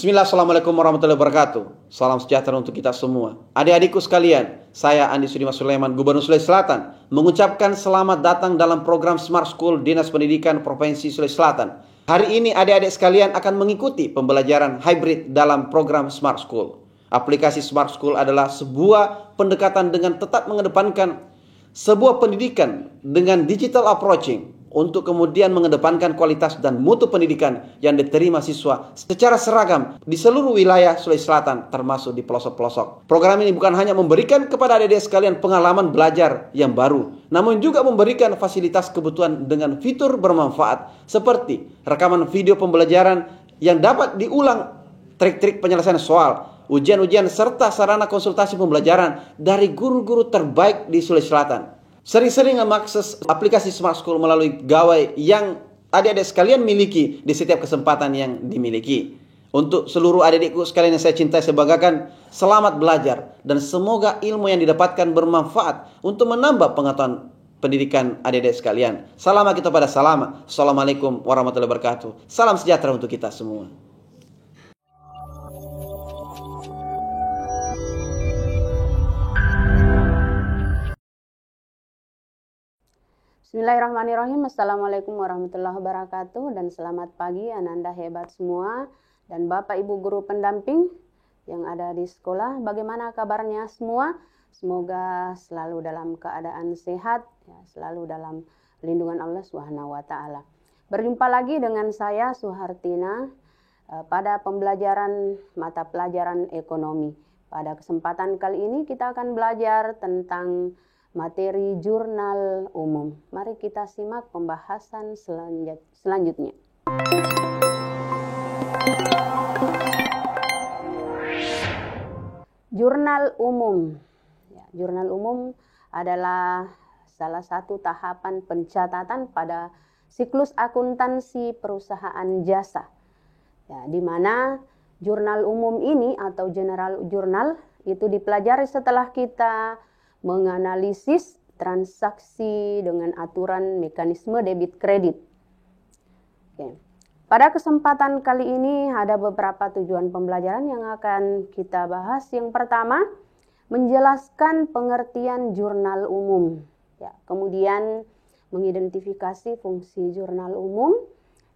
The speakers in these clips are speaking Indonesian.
Bismillah, Assalamualaikum warahmatullahi wabarakatuh. Salam sejahtera untuk kita semua. Adik-adikku sekalian, saya Andi Sudimas Sulaiman, Gubernur Sulawesi Selatan, mengucapkan selamat datang dalam program Smart School Dinas Pendidikan Provinsi Sulawesi Selatan. Hari ini adik-adik sekalian akan mengikuti pembelajaran hybrid dalam program Smart School. Aplikasi Smart School adalah sebuah pendekatan dengan tetap mengedepankan sebuah pendidikan dengan digital approaching, untuk kemudian mengedepankan kualitas dan mutu pendidikan yang diterima siswa secara seragam di seluruh wilayah Sulawesi Selatan, termasuk di pelosok-pelosok. Program ini bukan hanya memberikan kepada adik-adik sekalian pengalaman belajar yang baru, namun juga memberikan fasilitas kebutuhan dengan fitur bermanfaat seperti rekaman video pembelajaran yang dapat diulang, trik-trik penyelesaian soal, ujian-ujian, serta sarana konsultasi pembelajaran dari guru-guru terbaik di Sulawesi Selatan. Sering-sering mengakses aplikasi Smart School melalui gawai yang adik-adik sekalian miliki di setiap kesempatan yang dimiliki. Untuk seluruh adik-adikku sekalian yang saya cintai, saya banggakan, selamat belajar dan semoga ilmu yang didapatkan bermanfaat untuk menambah pengetahuan pendidikan adik-adik sekalian. Salam kita pada salam. Assalamualaikum warahmatullahi wabarakatuh. Salam sejahtera untuk kita semua. Bismillahirrahmanirrahim. Assalamualaikum warahmatullahi wabarakatuh. Dan selamat pagi Ananda hebat semua dan Bapak Ibu guru pendamping yang ada di sekolah. Bagaimana kabarnya semua? Semoga selalu dalam keadaan sehat, ya, selalu dalam lindungan Allah Subhanahu wa taala. Berjumpa lagi dengan saya Suhartina pada pembelajaran mata pelajaran ekonomi. Pada kesempatan kali ini kita akan belajar tentang materi jurnal umum. Mari kita simak pembahasan selanjutnya. Jurnal umum. Ya, jurnal umum adalah salah satu tahapan pencatatan pada siklus akuntansi perusahaan jasa. Ya, di mana jurnal umum ini atau general jurnal itu dipelajari setelah kita menganalisis transaksi dengan aturan mekanisme debit kredit. Oke. Pada kesempatan kali ini ada beberapa tujuan pembelajaran yang akan kita bahas. Yang pertama, menjelaskan pengertian jurnal umum. Ya, kemudian mengidentifikasi fungsi jurnal umum.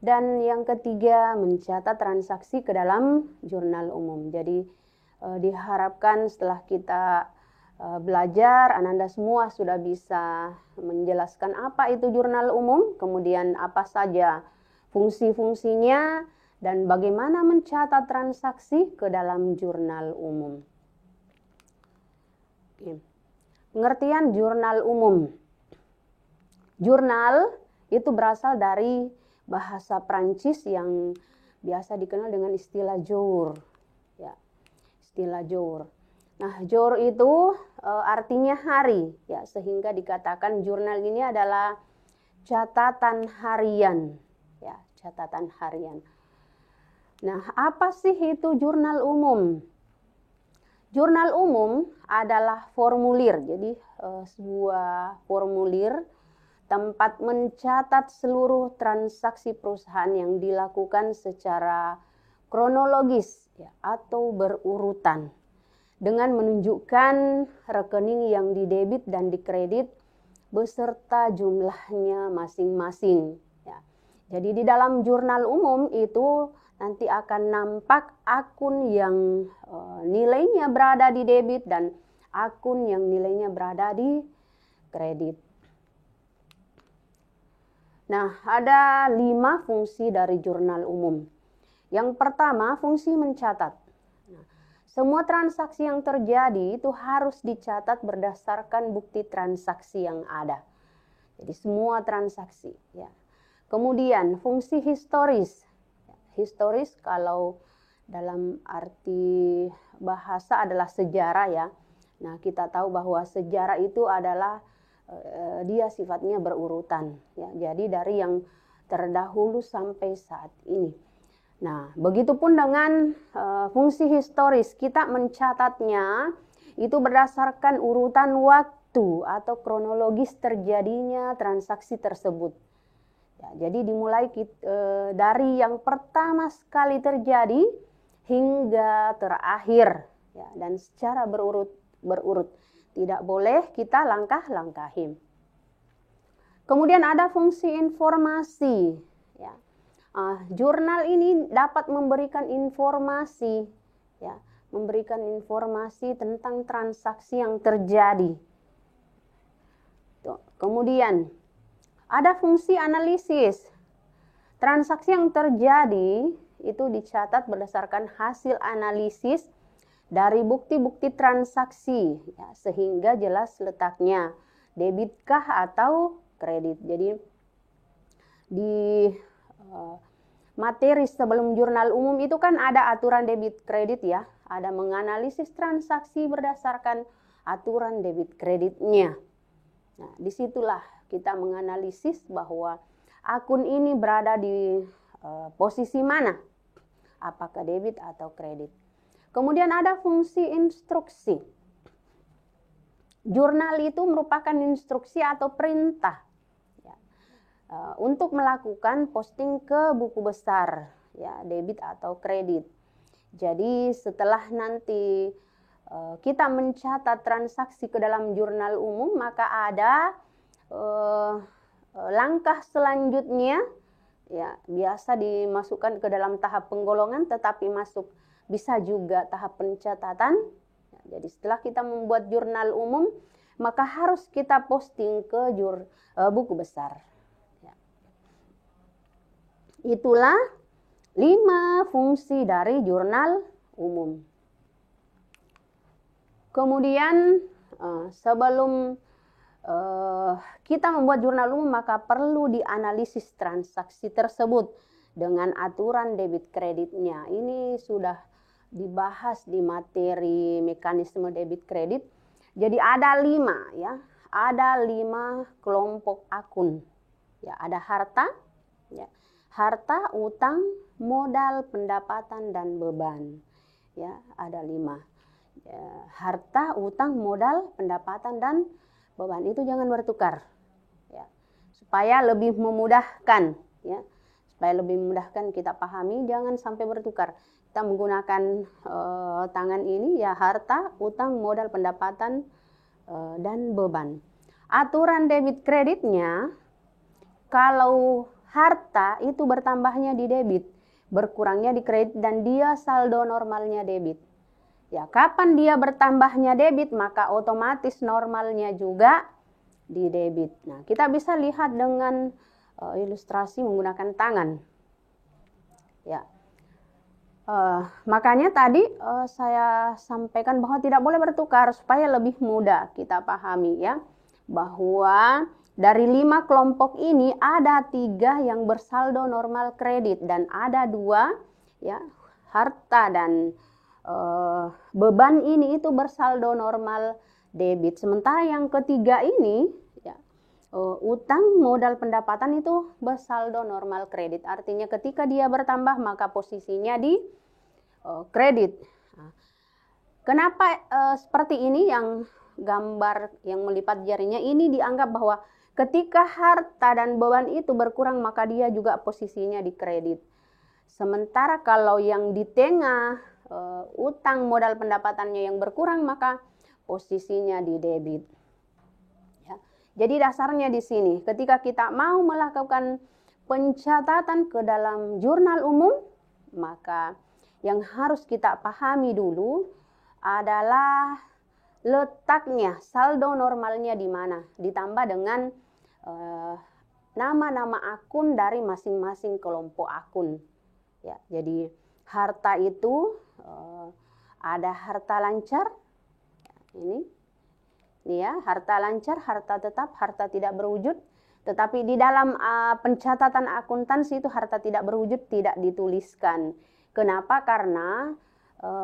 Dan yang ketiga, mencatat transaksi ke dalam jurnal umum. Jadi diharapkan setelah kita belajar, Ananda semua sudah bisa menjelaskan apa itu jurnal umum, kemudian apa saja fungsi-fungsinya, dan bagaimana mencatat transaksi ke dalam jurnal umum. Oke. Pengertian jurnal umum. Jurnal itu berasal dari bahasa Prancis yang biasa dikenal dengan istilah jour. Ya, istilah jour. Nah, jour itu artinya hari, ya, sehingga dikatakan jurnal ini adalah catatan harian, ya, catatan harian. Nah, apa sih itu jurnal umum? Jurnal umum adalah formulir, jadi sebuah formulir tempat mencatat seluruh transaksi perusahaan yang dilakukan secara kronologis, ya, atau berurutan, dengan menunjukkan rekening yang didebit dan dikredit beserta jumlahnya masing-masing. Ya. Jadi di dalam jurnal umum itu nanti akan nampak akun yang nilainya berada di debit dan akun yang nilainya berada di kredit. Nah, ada 5 fungsi dari jurnal umum. Yang pertama, fungsi mencatat. Semua transaksi yang terjadi itu harus dicatat berdasarkan bukti transaksi yang ada. Jadi semua transaksi, ya. Kemudian fungsi historis. Historis kalau dalam arti bahasa adalah sejarah, ya. Nah, kita tahu bahwa sejarah itu adalah dia sifatnya berurutan, ya. Jadi dari yang terdahulu sampai saat ini. Nah, begitupun dengan fungsi historis, kita mencatatnya itu berdasarkan urutan waktu atau kronologis terjadinya transaksi tersebut. Ya, jadi dimulai dari yang pertama sekali terjadi hingga terakhir, ya, dan secara berurut. Tidak boleh kita langkah-langkahi. Kemudian ada fungsi informasi. Ya. Jurnal ini dapat memberikan informasi, ya, memberikan informasi tentang transaksi yang terjadi. Tuh. Kemudian ada fungsi analisis. Transaksi yang terjadi itu dicatat berdasarkan hasil analisis dari bukti-bukti transaksi, ya, sehingga jelas letaknya debitkah atau kredit. Jadi di materi sebelum jurnal umum itu kan ada aturan debit kredit, ya, ada menganalisis transaksi berdasarkan aturan debit kreditnya. Nah, disitulah kita menganalisis bahwa akun ini berada di posisi mana, apakah debit atau kredit. Kemudian ada fungsi instruksi. Jurnal itu merupakan instruksi atau perintah, ya, untuk melakukan posting ke buku besar, ya, debit atau kredit. Jadi setelah nanti kita mencatat transaksi ke dalam jurnal umum, maka ada langkah selanjutnya, ya, biasa dimasukkan ke dalam tahap penggolongan, tetapi bisa juga tahap pencatatan. Ya, jadi setelah kita membuat jurnal umum, maka harus kita posting ke buku besar. Ya. Itulah 5 fungsi dari jurnal umum. Kemudian sebelum kita membuat jurnal umum, maka perlu dianalisis transaksi tersebut dengan aturan debit kreditnya. Ini sudah dibahas di materi mekanisme debit kredit. Jadi ada 5, ya, ada 5 kelompok akun. Ya, ada harta, ya, harta, utang, modal, pendapatan, dan beban. Ya, ada 5. Ya, harta, utang, modal, pendapatan, dan beban itu jangan bertukar, ya, supaya lebih memudahkan, ya, supaya lebih memudahkan kita pahami, jangan sampai bertukar. Kita menggunakan tangan ini, ya, harta, utang, modal, pendapatan, dan beban. Aturan debit kreditnya, kalau harta itu bertambahnya di debit, berkurangnya di kredit, dan dia saldo normalnya debit. Ya, kapan dia bertambahnya debit, maka otomatis normalnya juga di debit. Nah, kita bisa lihat dengan ilustrasi menggunakan tangan. Ya, makanya tadi saya sampaikan bahwa tidak boleh bertukar supaya lebih mudah kita pahami, ya, bahwa dari 5 kelompok ini ada 3 yang bersaldo normal kredit dan ada 2, ya, harta dan beban ini itu bersaldo normal debit. Sementara yang ketiga ini, ya, utang, modal, pendapatan itu bersaldo normal kredit. Artinya ketika dia bertambah maka posisinya di kredit. Nah, kenapa seperti ini, yang gambar yang melipat jarinya ini dianggap bahwa ketika harta dan beban itu berkurang maka dia juga posisinya di kredit. Sementara kalau yang di tengah, utang, modal, pendapatannya yang berkurang, maka posisinya di debit. Ya. Jadi dasarnya di sini, ketika kita mau melakukan pencatatan ke dalam jurnal umum, maka yang harus kita pahami dulu adalah letaknya, saldo normalnya di mana, ditambah dengan nama-nama akun dari masing-masing kelompok akun. Ya, jadi harta itu ada harta lancar, ini ya, harta lancar, harta tetap, harta tidak berwujud. Tetapi di dalam pencatatan akuntansi itu harta tidak berwujud tidak dituliskan. Kenapa? Karena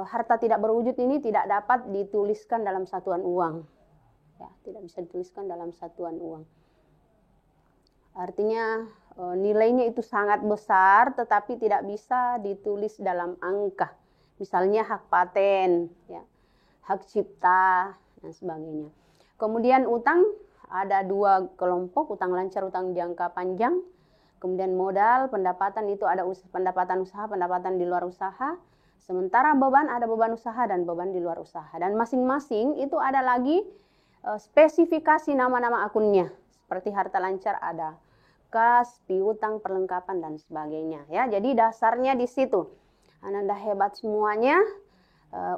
harta tidak berwujud ini tidak dapat dituliskan dalam satuan uang. Ya, tidak bisa dituliskan dalam satuan uang. Artinya nilainya itu sangat besar tetapi tidak bisa ditulis dalam angka. Misalnya hak paten, ya, hak cipta, dan sebagainya. Kemudian utang ada 2 kelompok, utang lancar, utang jangka panjang. Kemudian modal, pendapatan itu ada pendapatan usaha, pendapatan di luar usaha. Sementara beban, ada beban usaha dan beban di luar usaha. Dan masing-masing itu ada lagi spesifikasi nama-nama akunnya. Seperti harta lancar ada kas, piutang, perlengkapan, dan sebagainya. Ya, jadi dasarnya di situ. Ananda hebat semuanya.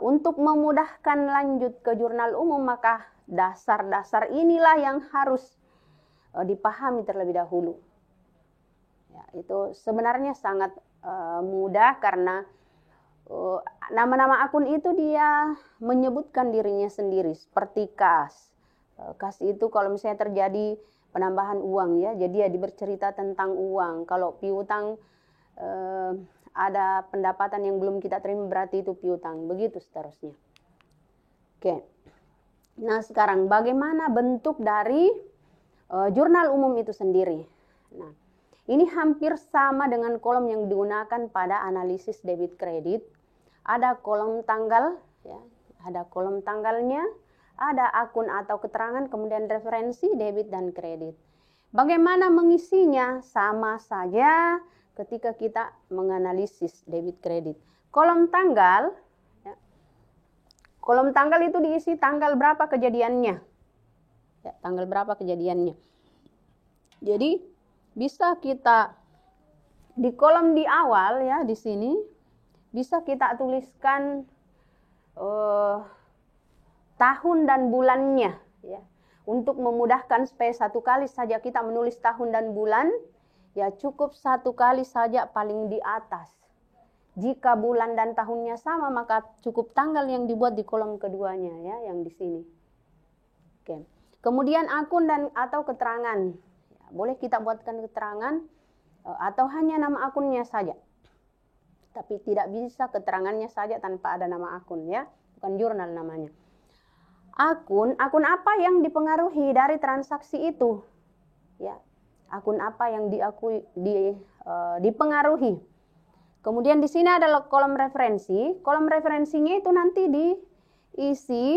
Untuk memudahkan lanjut ke jurnal umum, maka dasar-dasar inilah yang harus dipahami terlebih dahulu. Ya, itu sebenarnya sangat mudah karena nama-nama akun itu dia menyebutkan dirinya sendiri. Seperti kas. Kas itu kalau misalnya terjadi penambahan uang, ya, jadi dia bercerita tentang uang. Kalau piutang ada pendapatan yang belum kita terima, berarti itu piutang, begitu seterusnya. Oke. Nah, sekarang bagaimana bentuk dari jurnal umum itu sendiri? Nah, ini hampir sama dengan kolom yang digunakan pada analisis debit kredit. Ada kolom tanggal, ya, ada kolom tanggalnya, ada akun atau keterangan, kemudian referensi debit dan kredit. Bagaimana mengisinya? Sama saja ketika kita menganalisis debit kredit. Kolom tanggal, ya, kolom tanggal itu diisi tanggal berapa kejadiannya, ya, tanggal berapa kejadiannya. Jadi bisa kita di kolom di awal, ya, di sini bisa kita tuliskan tahun dan bulannya, ya. Untuk memudahkan supaya satu kali saja kita menulis tahun dan bulan, ya cukup satu kali saja paling di atas. Jika bulan dan tahunnya sama, maka cukup tanggal yang dibuat di kolom keduanya, ya, yang di sini. Oke. Kemudian akun dan atau keterangan. Ya, boleh kita buatkan keterangan atau hanya nama akunnya saja. Tapi tidak bisa keterangannya saja tanpa ada nama akun, ya. Bukan jurnal namanya. Akun apa yang dipengaruhi dari transaksi itu? Ya. Akun apa yang dipengaruhi. Kemudian di sini adalah kolom referensi. Kolom referensinya itu nanti diisi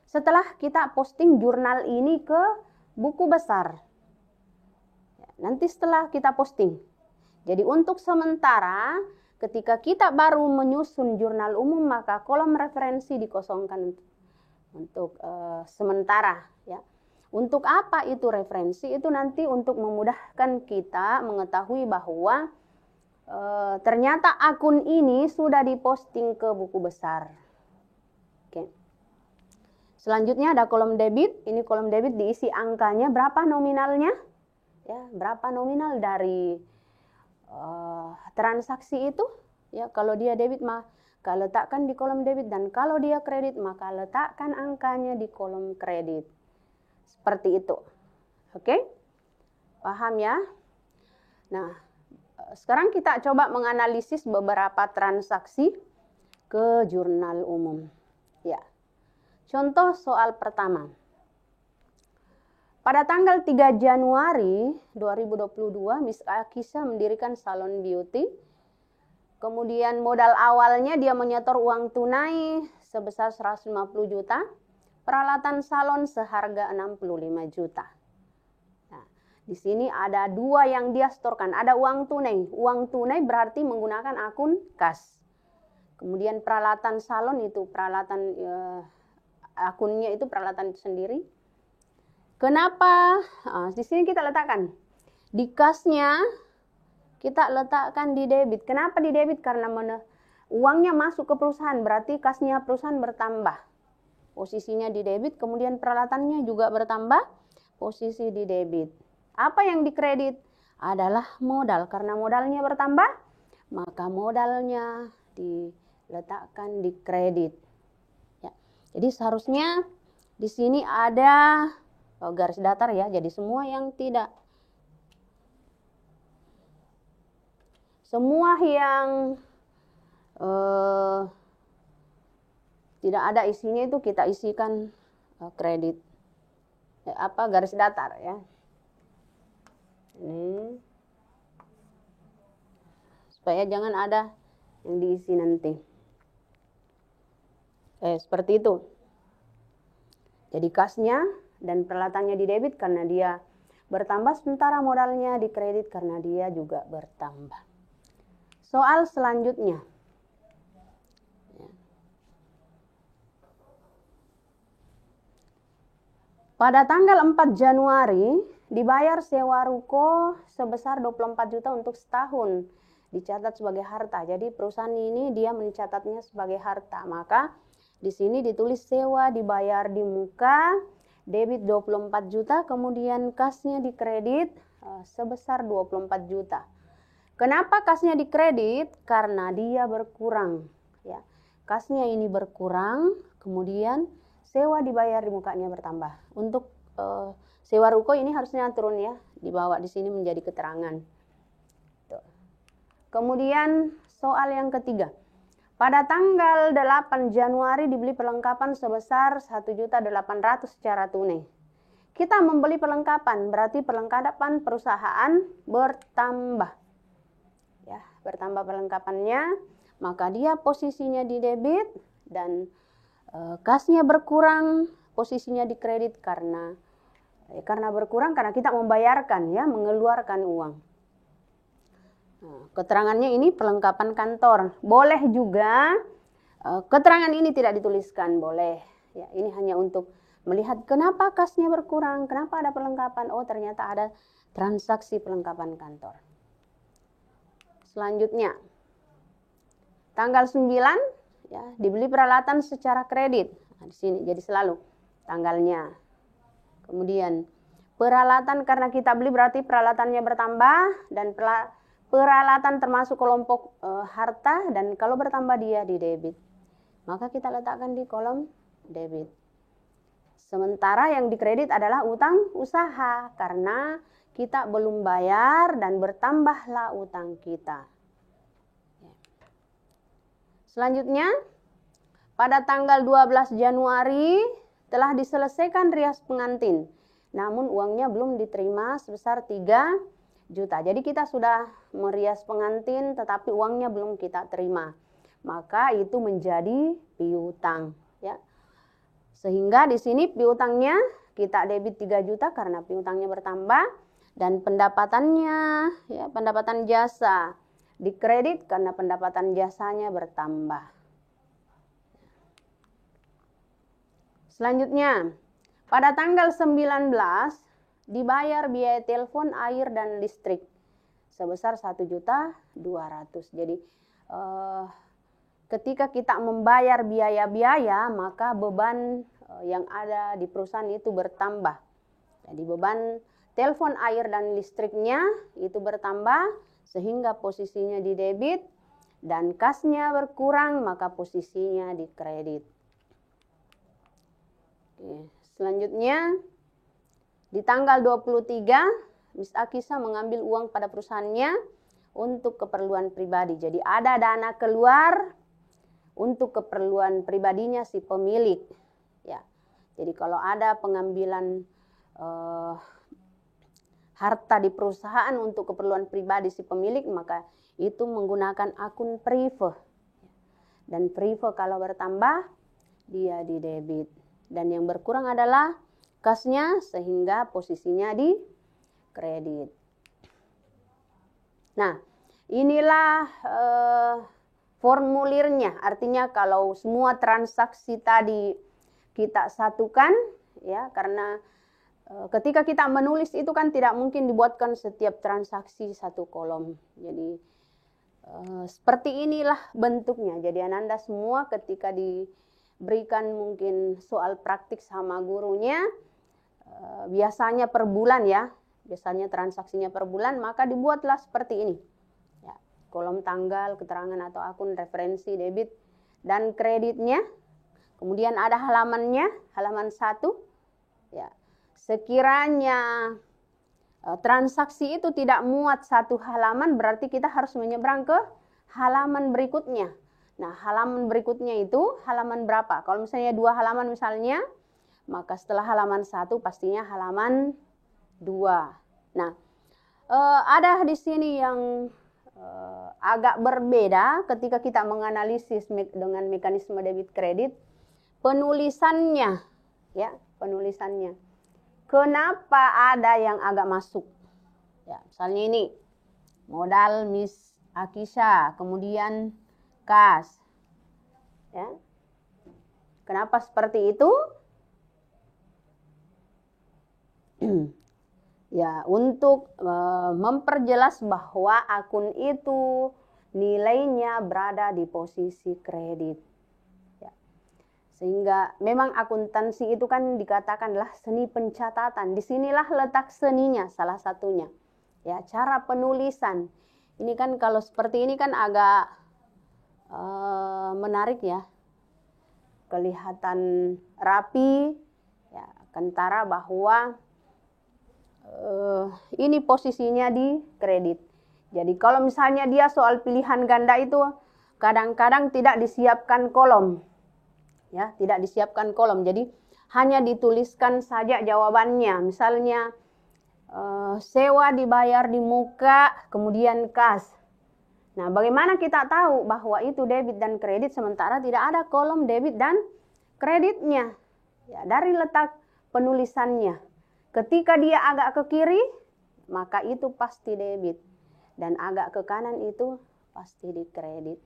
setelah kita posting jurnal ini ke buku besar. Nanti setelah kita posting. Jadi untuk sementara ketika kita baru menyusun jurnal umum, maka kolom referensi dikosongkan untuk sementara, ya. Untuk apa itu referensi? Itu nanti untuk memudahkan kita mengetahui bahwa ternyata akun ini sudah diposting ke buku besar. Oke. Selanjutnya ada kolom debit. Ini kolom debit diisi angkanya, berapa nominalnya? Ya, berapa nominal dari transaksi itu? Ya, kalau dia debit maka letakkan di kolom debit, dan kalau dia kredit maka letakkan angkanya di kolom kredit. Seperti itu. Oke? Paham ya? Nah, sekarang kita coba menganalisis beberapa transaksi ke jurnal umum. Ya. Contoh soal pertama. Pada tanggal 3 Januari 2022, Miss Akisa mendirikan salon beauty. Kemudian modal awalnya dia menyetor uang tunai sebesar 150 juta. Peralatan salon seharga 65 juta. Nah, di sini ada dua yang dia setorkan. Ada uang tunai. Uang tunai berarti menggunakan akun kas. Kemudian peralatan salon itu peralatan akunnya itu peralatan itu sendiri. Kenapa? Di sini kita letakkan di kasnya, kita letakkan di debit. Kenapa di debit? Karena uangnya masuk ke perusahaan, berarti kasnya perusahaan bertambah. Posisinya di debit, kemudian peralatannya juga bertambah, posisi di debit. Apa yang dikredit? Adalah modal. Karena modalnya bertambah, maka modalnya diletakkan di kredit. Ya. Jadi seharusnya di sini ada garis datar, ya. Jadi semua yang tidak, semua yang tidak ada isinya itu kita isikan kredit. Garis datar, ya. Ini supaya jangan ada yang diisi nanti. Seperti itu. Jadi kasnya dan peralatannya di debit karena dia bertambah, sementara modalnya di kredit karena dia juga bertambah. Soal selanjutnya. Pada tanggal 4 Januari dibayar sewa ruko sebesar 24 juta untuk setahun. Dicatat sebagai harta. Jadi perusahaan ini dia mencatatnya sebagai harta. Maka di sini ditulis sewa dibayar di muka, debit 24 juta, kemudian kasnya dikredit sebesar 24 juta. Kenapa kasnya dikredit? Karena dia berkurang. Ya. Kasnya ini berkurang, kemudian sewa dibayar di mukanya bertambah. Untuk sewa ruko ini harusnya turun ya, dibawa di sini menjadi keterangan. Tuh. Kemudian soal yang ketiga. Pada tanggal 8 Januari dibeli perlengkapan sebesar 1.800.000 secara tunai. Kita membeli perlengkapan, berarti perlengkapan perusahaan bertambah. Ya, bertambah perlengkapannya, maka dia posisinya di debit dan kasnya berkurang, posisinya di kredit karena berkurang karena kita membayarkan ya, mengeluarkan uang. Nah, keterangannya ini perlengkapan kantor. Boleh juga keterangan ini tidak dituliskan, boleh. Ya, ini hanya untuk melihat kenapa kasnya berkurang, kenapa ada perlengkapan. Oh, ternyata ada transaksi perlengkapan kantor. Selanjutnya, tanggal 9 ya, dibeli peralatan secara kredit. Nah, di sini jadi selalu tanggalnya. Kemudian peralatan karena kita beli berarti peralatannya bertambah dan peralatan termasuk kelompok harta dan kalau bertambah dia di debit. Maka kita letakkan di kolom debit. Sementara yang dikredit adalah utang usaha karena kita belum bayar dan bertambahlah utang kita. Selanjutnya, pada tanggal 12 Januari telah diselesaikan rias pengantin. Namun uangnya belum diterima sebesar 3 juta. Jadi kita sudah merias pengantin tetapi uangnya belum kita terima. Maka itu menjadi piutang. Ya. Sehingga di sini piutangnya kita debit 3 juta karena piutangnya bertambah. Dan pendapatannya, ya, pendapatan jasa dikredit karena pendapatan jasanya bertambah. Selanjutnya, pada tanggal 19 dibayar biaya telepon, air, dan listrik sebesar 1.200.000. Jadi ketika kita membayar biaya-biaya, maka beban yang ada di perusahaan itu bertambah. Jadi beban telepon, air, dan listriknya itu bertambah sehingga posisinya di debit dan kasnya berkurang maka posisinya di kredit. Oke, selanjutnya di tanggal 23 Miss Akisa mengambil uang pada perusahaannya untuk keperluan pribadi. Jadi ada dana keluar untuk keperluan pribadinya si pemilik. Ya. Jadi kalau ada pengambilan harta di perusahaan untuk keperluan pribadi si pemilik, maka itu menggunakan akun prive. Dan prive kalau bertambah, dia di debit. Dan yang berkurang adalah kasnya sehingga posisinya di kredit. Nah, inilah formulirnya. Artinya kalau semua transaksi tadi kita satukan, ya, karena ketika kita menulis itu kan tidak mungkin dibuatkan setiap transaksi satu kolom. Jadi seperti inilah bentuknya. Jadi Ananda semua ketika diberikan mungkin soal praktik sama gurunya, biasanya per bulan ya, biasanya transaksinya per bulan, maka dibuatlah seperti ini. Ya, kolom tanggal, keterangan atau akun, referensi, debit, dan kreditnya. Kemudian ada halamannya, halaman 1. Ya. Sekiranya transaksi itu tidak muat satu halaman, berarti kita harus menyeberang ke halaman berikutnya. Nah, halaman berikutnya itu halaman berapa? Kalau misalnya 2 halaman misalnya, maka setelah halaman 1 pastinya halaman 2. Nah, ada di sini yang agak berbeda ketika kita menganalisis dengan mekanisme debit kredit. Penulisannya, ya, penulisannya. Kenapa ada yang agak masuk? Ya, misalnya ini, modal Miss Akisa, kemudian kas. Ya. Kenapa seperti itu? Ya, untuk memperjelas bahwa akun itu nilainya berada di posisi kredit. Ya. Sehingga memang akuntansi itu kan dikatakanlah seni pencatatan. Disinilah letak seninya salah satunya. Ya, cara penulisan. Ini kan kalau seperti ini kan agak menarik ya. Kelihatan rapi, ya, kentara bahwa ini posisinya di kredit. Jadi kalau misalnya dia soal pilihan ganda itu kadang-kadang tidak disiapkan kolom. Ya, tidak disiapkan kolom. Jadi hanya dituliskan saja jawabannya. Misalnya sewa dibayar di muka, kemudian kas. Nah, bagaimana kita tahu bahwa itu debit dan kredit sementara tidak ada kolom debit dan kreditnya? Ya, dari letak penulisannya. Ketika dia agak ke kiri, maka itu pasti debit. Dan agak ke kanan itu pasti di kredit.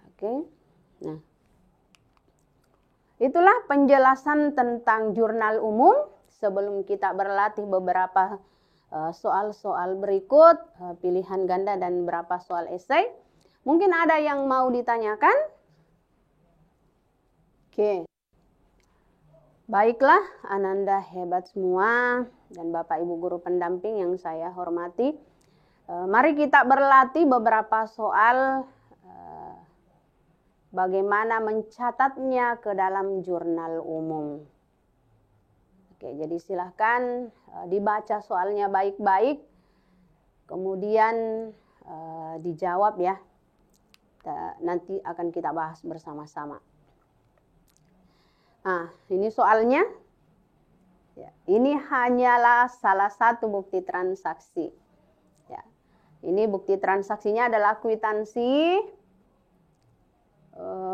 Oke. Nah, itulah penjelasan tentang jurnal umum. Sebelum kita berlatih beberapa soal-soal berikut, pilihan ganda dan beberapa soal esai. Mungkin ada yang mau ditanyakan? Oke. Baiklah, Ananda hebat semua dan Bapak Ibu guru pendamping yang saya hormati. Mari kita berlatih beberapa soal bagaimana mencatatnya ke dalam jurnal umum. Oke, jadi silahkan dibaca soalnya baik-baik, kemudian dijawab ya. Nanti akan kita bahas bersama-sama. Nah, ini soalnya. Ya, ini hanyalah salah satu bukti transaksi. Ya, ini bukti transaksinya adalah kwitansi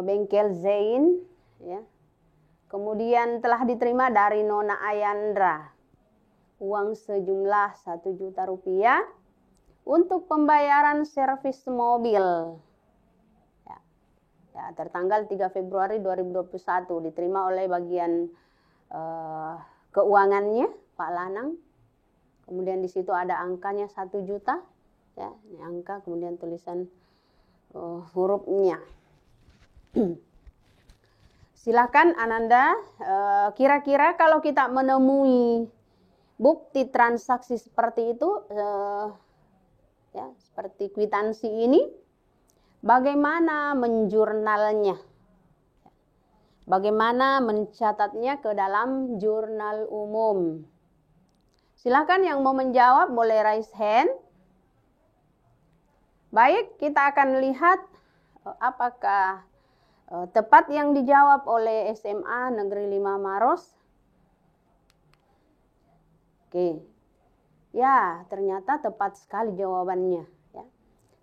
bengkel Zain. Ya. Kemudian telah diterima dari Nona Ayandra. Uang sejumlah 1 juta rupiah untuk pembayaran servis mobil. Ya, tertanggal 3 Februari 2021 diterima oleh bagian keuangannya Pak Lanang. Kemudian di situ ada angkanya 1 juta. Ya, ini angka kemudian tulisan hurufnya. Silakan Ananda, kira-kira kalau kita menemui bukti transaksi seperti itu, ya seperti kwitansi ini, bagaimana menjurnalnya? Bagaimana mencatatnya ke dalam jurnal umum? Silakan yang mau menjawab boleh raise hand. Baik, kita akan lihat apakah tepat yang dijawab oleh SMA Negeri 5 Maros. Oke. Ya, ternyata tepat sekali jawabannya. Ya.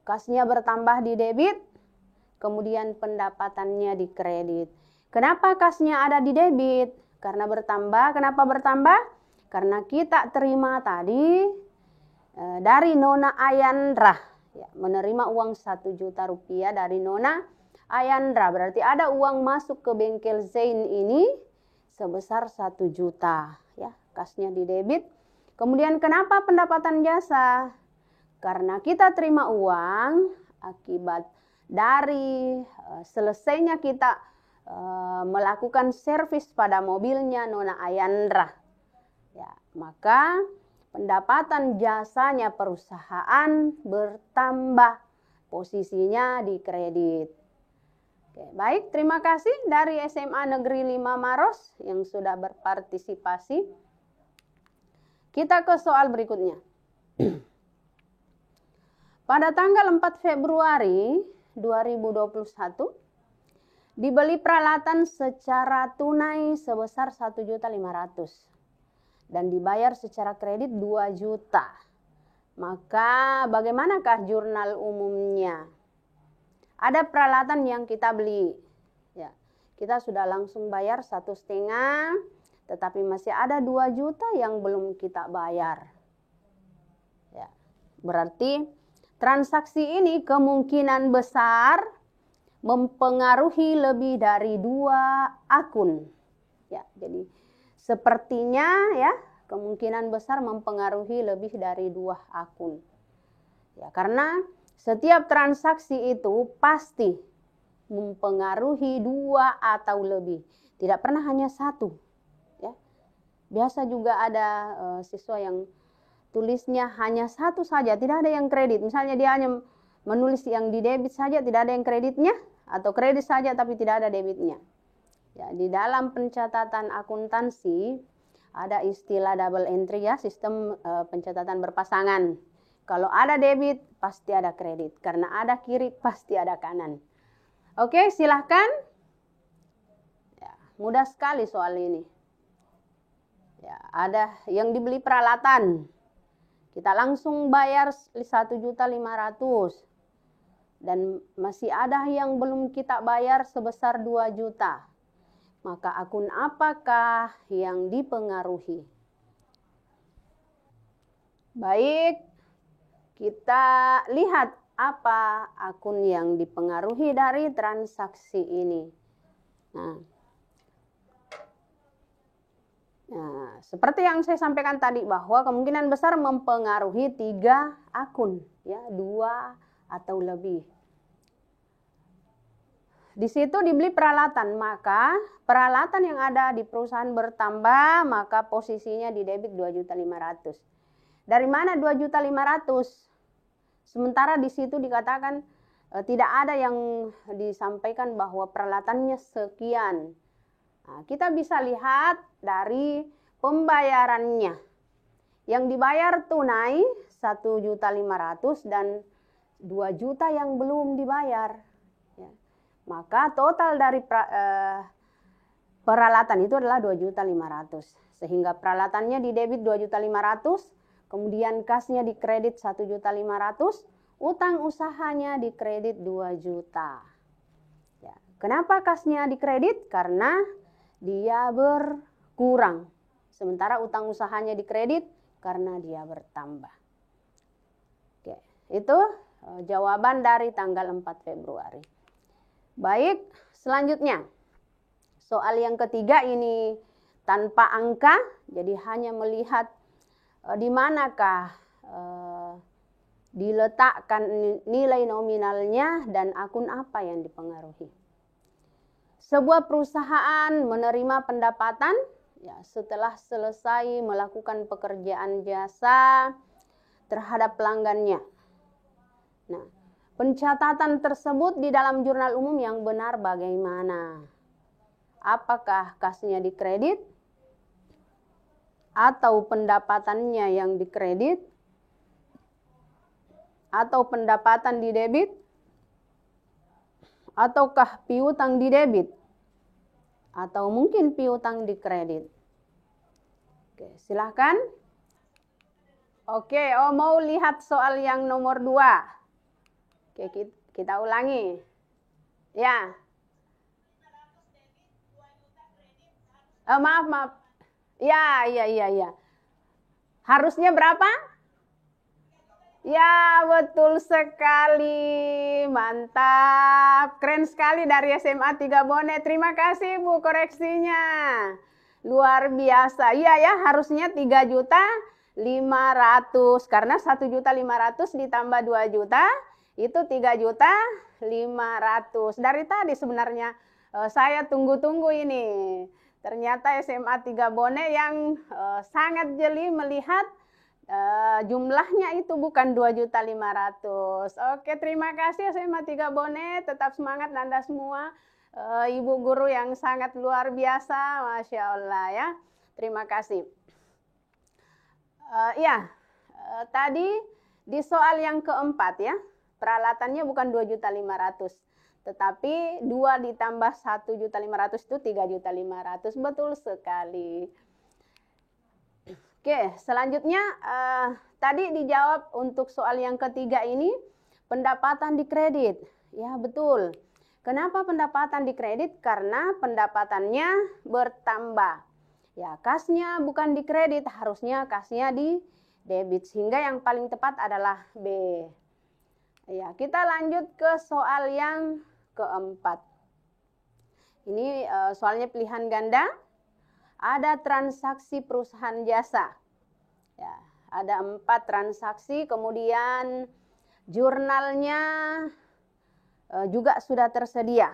Kasnya bertambah di debit, kemudian pendapatannya di kredit. Kenapa kasnya ada di debit? Karena bertambah. Kenapa bertambah? Karena kita terima tadi dari Nona Ayandra. Ya, menerima uang 1 juta rupiah dari Nona Ayandra. Berarti ada uang masuk ke bengkel Zain ini sebesar 1 juta. Ya, kasnya di debit. Kemudian kenapa pendapatan jasa? Karena kita terima uang akibat dari selesainya kita melakukan servis pada mobilnya Nona Ayandra. Ya, maka pendapatan jasanya perusahaan bertambah, posisinya di kredit. Oke, baik, terima kasih dari SMA Negeri 5 Maros yang sudah berpartisipasi. Kita ke soal berikutnya. Pada tanggal 4 Februari 2021, dibeli peralatan secara tunai sebesar 1.500.000 dan dibayar secara kredit 2 juta. Maka bagaimanakah jurnal umumnya? Ada peralatan yang kita beli. Ya, kita sudah langsung bayar 1,5, tetapi masih ada 2 juta yang belum kita bayar. Ya, berarti transaksi ini kemungkinan besar mempengaruhi lebih dari 2 akun. Ya, jadi sepertinya ya kemungkinan besar mempengaruhi lebih dari 2 akun. Ya, karena setiap transaksi itu pasti mempengaruhi 2 atau lebih. Tidak pernah hanya 1. Ya. Biasa juga ada siswa yang tulisnya hanya 1 saja, tidak ada yang kredit. Misalnya dia hanya menulis yang di debit saja, tidak ada yang kreditnya, atau kredit saja tapi tidak ada debitnya. Ya, di dalam pencatatan akuntansi ada istilah double entry ya, sistem pencatatan berpasangan. Kalau ada debit, pasti ada kredit. Karena ada kiri, pasti ada kanan. Oke, silahkan. Ya, mudah sekali soal ini. Ya, ada yang dibeli peralatan. Kita langsung bayar 1.500.000. Dan masih ada yang belum kita bayar sebesar 2 juta. Maka akun apakah yang dipengaruhi? Baik. Kita lihat apa akun yang dipengaruhi dari transaksi ini. Nah, seperti yang saya sampaikan tadi bahwa kemungkinan besar mempengaruhi 3 akun, ya, 2 atau lebih. Di situ dibeli peralatan, maka peralatan yang ada di perusahaan bertambah, maka posisinya di debit 2.500.000. Dari mana 2.500.000? Sementara di situ dikatakan tidak ada yang disampaikan bahwa peralatannya sekian. Nah, kita bisa lihat dari pembayarannya. Yang dibayar tunai 1.500.000 dan 2 juta yang belum dibayar. Ya. Maka total dari peralatan itu adalah 2.500.000. Sehingga peralatannya di debit 2.500.000. Kemudian kasnya dikredit 1.500.000, utang usahanya dikredit 2 juta. Ya, kenapa kasnya dikredit? Karena dia berkurang. Sementara utang usahanya dikredit karena dia bertambah. Oke, itu jawaban dari tanggal 4 Februari. Baik, selanjutnya. Soal yang ketiga ini tanpa angka, jadi hanya melihat di manakah diletakkan nilai nominalnya dan akun apa yang dipengaruhi. Sebuah perusahaan menerima pendapatan ya, setelah selesai melakukan pekerjaan jasa terhadap pelanggannya. Nah, pencatatan tersebut di dalam jurnal umum yang benar bagaimana? Apakah kasnya dikredit? Atau pendapatannya yang dikredit, atau pendapatan di debit, ataukah piutang di debit, atau mungkin piutang di kredit. Oke, silahkan. Oke, mau lihat soal yang nomor 2. Oke, kita ulangi. Ya. Maaf. Ya. Harusnya berapa? Ya, betul sekali. Mantap. Keren sekali dari SMA 3 Bone. Terima kasih Bu koreksinya. Luar biasa. Iya ya, harusnya 3.500.000. Karena 1.500.000 ditambah 2 juta, itu 3.500.000. Dari tadi sebenarnya saya tunggu-tunggu ini. Ternyata SMA 3 Bone yang sangat jeli melihat jumlahnya itu bukan 2.500.000. Oke, terima kasih SMA 3 Bone. Tetap semangat Anda semua. Ibu guru yang sangat luar biasa. Masya Allah ya. Terima kasih. Tadi di soal yang keempat ya. Peralatannya bukan 2.500.000. Tetapi 2 ditambah 1.500.000 itu 3.500.000. Betul sekali. Oke, selanjutnya tadi dijawab untuk soal yang ketiga ini pendapatan dikredit. Ya, betul. Kenapa pendapatan dikredit? Karena pendapatannya bertambah. Ya, kasnya bukan dikredit, harusnya kasnya di debit. Sehingga yang paling tepat adalah B. Ya, kita lanjut ke soal yang keempat. Ini soalnya pilihan ganda. ada transaksi perusahaan jasa. Ya, ada 4 transaksi, kemudian jurnalnya juga sudah tersedia.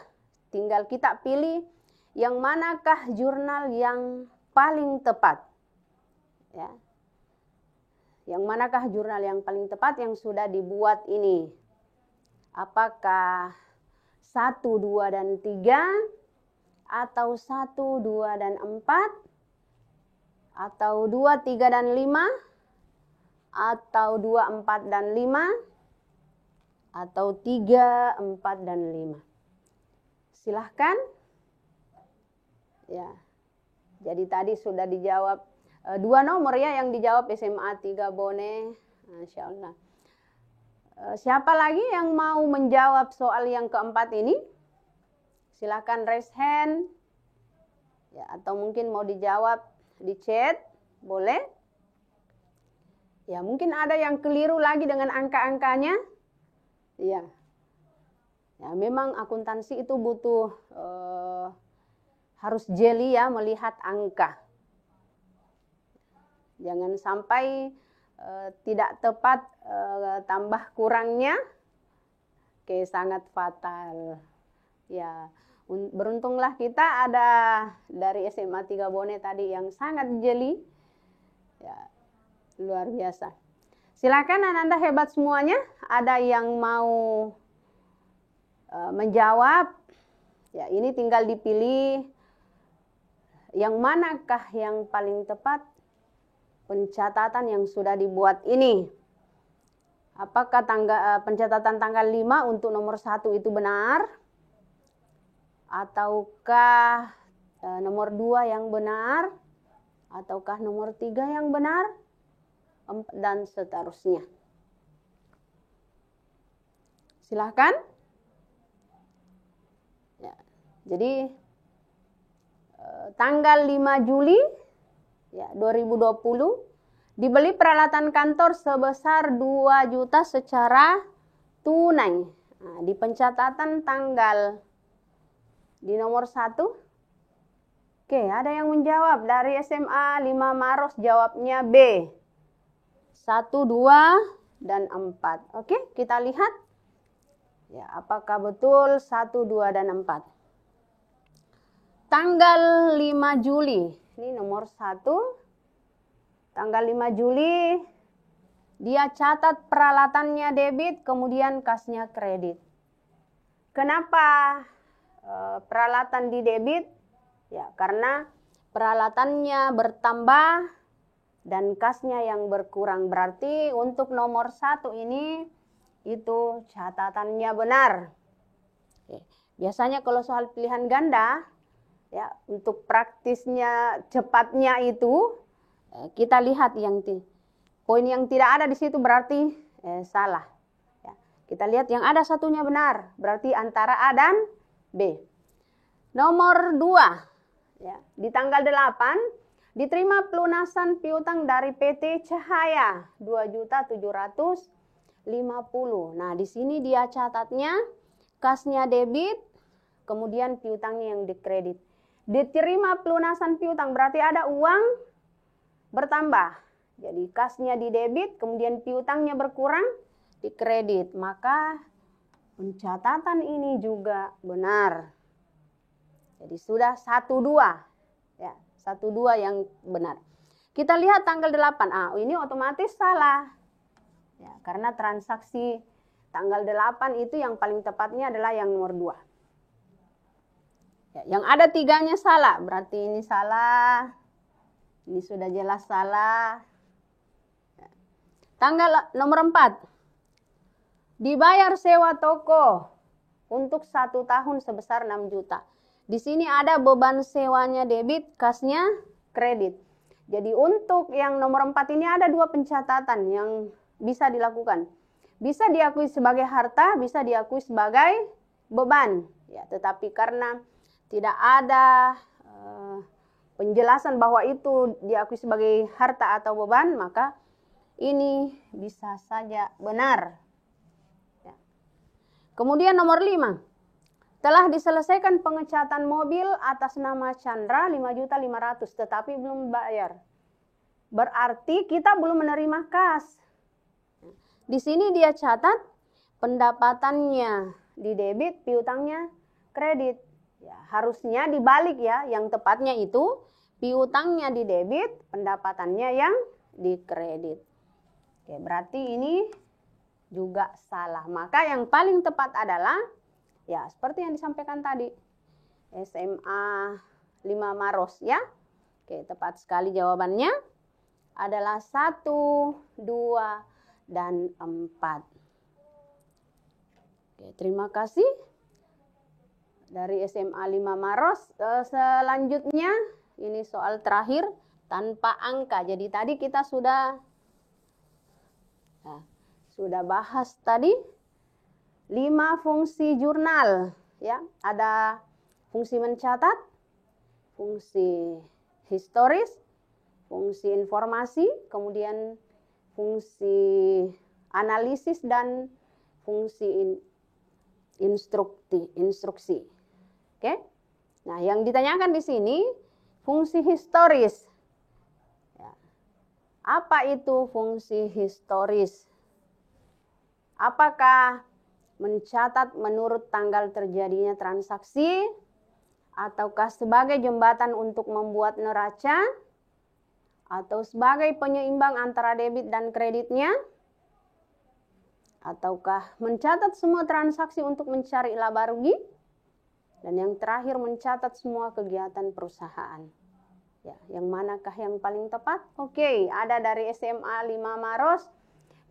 Tinggal kita pilih yang manakah jurnal yang paling tepat. Ya. Yang manakah jurnal yang paling tepat yang sudah dibuat ini? Apakah 1, 2, dan 3? Atau 1, 2, dan 4? Atau 2, 3, dan 5? Atau 2, 4, dan 5? Atau 3, 4, dan 5? Silahkan. Ya. Jadi tadi sudah dijawab 2 nomor ya yang dijawab SMA 3 Bone. Masya Allah. Siapa lagi yang mau menjawab soal yang keempat ini? Silahkan raise hand. Ya, atau mungkin mau dijawab di chat, boleh. Ya, mungkin ada yang keliru lagi dengan angka-angkanya. Ya. Ya, memang akuntansi itu butuh harus jeli ya melihat angka. Jangan sampai tidak tepat tambah kurangnya sangat fatal. Ya, beruntunglah kita ada dari SMA 3 Bone tadi yang sangat jeli. Ya, luar biasa. Silakan Anda hebat semuanya. Ada yang mau menjawab? Ya, ini tinggal dipilih yang manakah yang paling tepat pencatatan yang sudah dibuat ini. Apakah pencatatan tanggal 5 untuk nomor 1 itu benar? Ataukah nomor 2 yang benar? Ataukah nomor 3 yang benar? Dan seterusnya. Silahkan. Ya, jadi tanggal 5 Juli ya, 2020 dibeli peralatan kantor sebesar 2 juta secara tunai. Nah, di pencatatan tanggal di nomor 1. Oke, ada yang menjawab dari SMA 5 Maros, jawabnya B. 1, 2, dan 4. Oke, kita lihat. Ya, apakah betul 1, 2, dan 4? Tanggal 5 Juli. Ini nomor 1. Tanggal 5 Juli, dia catat peralatannya debit, kemudian kasnya kredit. Kenapa peralatan di debit? Ya, karena peralatannya bertambah dan kasnya yang berkurang. Berarti untuk nomor 1 ini, itu catatannya benar. Oke. Biasanya kalau soal pilihan ganda, ya, untuk praktisnya cepatnya itu kita lihat yang poin yang tidak ada di situ berarti salah. Ya, kita lihat yang ada satunya benar, berarti antara A dan B. Nomor 2, ya, di tanggal 8 diterima pelunasan piutang dari PT Cahaya 2.750.000. Nah, di sini dia catatnya kasnya debit, kemudian piutangnya yang dikredit. Diterima pelunasan piutang berarti ada uang bertambah. Jadi kasnya di debit, kemudian piutangnya berkurang, dikredit. Maka pencatatan ini juga benar. Jadi sudah 1-2. Ya, 1-2 yang benar. Kita lihat tanggal 8. Ini otomatis salah. Ya, karena transaksi tanggal 8 itu yang paling tepatnya adalah yang nomor 2. Ya, yang ada 3-nya salah, berarti ini salah. Ini sudah jelas salah. Ya. Tanggal nomor 4. Dibayar sewa toko untuk 1 tahun sebesar 6 juta. Di sini ada beban sewanya debit, kasnya kredit. Jadi untuk yang nomor 4 ini ada 2 pencatatan yang bisa dilakukan. Bisa diakui sebagai harta, bisa diakui sebagai beban. Ya, tetapi karena tidak ada penjelasan bahwa itu diakui sebagai harta atau beban, maka ini bisa saja benar. Ya. Kemudian nomor 5. Telah diselesaikan pengecatan mobil atas nama Chandra 5.500.000 tetapi belum bayar. Berarti kita belum menerima kas. Di sini dia catat pendapatannya di debit, piutangnya kredit. Ya, harusnya dibalik ya, yang tepatnya itu piutangnya di debit, pendapatannya yang di kredit. Oke, berarti ini juga salah. Maka yang paling tepat adalah ya seperti yang disampaikan tadi, SMA 5 Maros ya. Oke, tepat sekali jawabannya adalah 1, 2, dan 4. Oke, terima kasih. Dari SMA 5 Maros, selanjutnya ini soal terakhir tanpa angka. Jadi tadi kita sudah bahas tadi 5 fungsi jurnal ya. Ada fungsi mencatat, fungsi historis, fungsi informasi, kemudian fungsi analisis dan fungsi instruksi. Oke. Nah, yang ditanyakan di sini fungsi historis. Ya. Apa itu fungsi historis? Apakah mencatat menurut tanggal terjadinya transaksi, ataukah sebagai jembatan untuk membuat neraca, atau sebagai penyeimbang antara debit dan kreditnya, ataukah mencatat semua transaksi untuk mencari laba rugi, dan yang terakhir mencatat semua kegiatan perusahaan. Ya, yang manakah yang paling tepat? Oke, ada dari SMA 5 Maros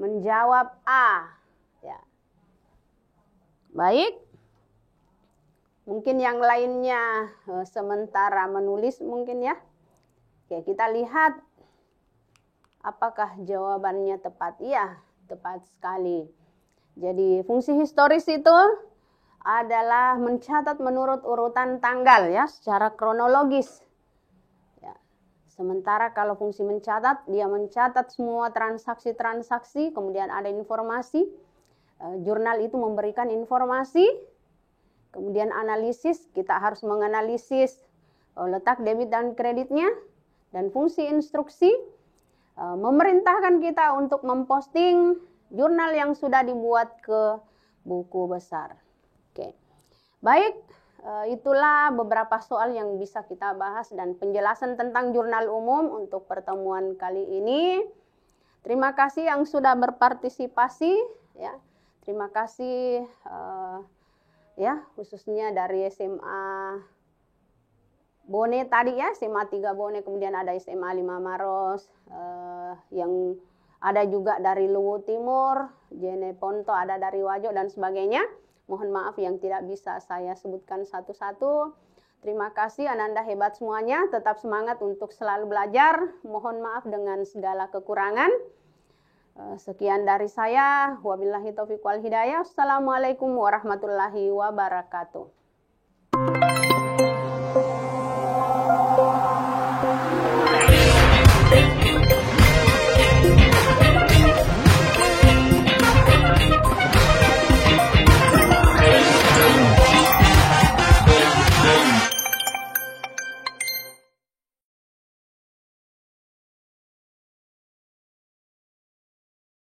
menjawab A. Ya. Baik. Mungkin yang lainnya sementara menulis mungkin ya. Oke, kita lihat apakah jawabannya tepat. Iya, tepat sekali. Jadi fungsi historis itu adalah mencatat menurut urutan tanggal ya, secara kronologis. Ya. Sementara kalau fungsi mencatat, dia mencatat semua transaksi-transaksi, kemudian ada informasi. Jurnal itu memberikan informasi, kemudian analisis, kita harus menganalisis letak debit dan kreditnya, dan fungsi instruksi memerintahkan kita untuk memposting jurnal yang sudah dibuat ke buku besar. Oke. Baik, itulah beberapa soal yang bisa kita bahas dan penjelasan tentang jurnal umum untuk pertemuan kali ini. Terima kasih yang sudah berpartisipasi ya. Terima kasih ya, khususnya dari SMA Bone tadi ya, SMA 3 Bone, kemudian ada SMA 5 Maros, yang ada juga dari Luwu Timur, Jene Ponto, ada dari Wajo dan sebagainya. Mohon maaf yang tidak bisa saya sebutkan satu-satu. Terima kasih, Ananda hebat semuanya, tetap semangat untuk selalu belajar. Mohon maaf dengan segala kekurangan. Sekian dari saya, wabillahi taufiq wal hidayah. Assalamualaikum warahmatullahi wabarakatuh.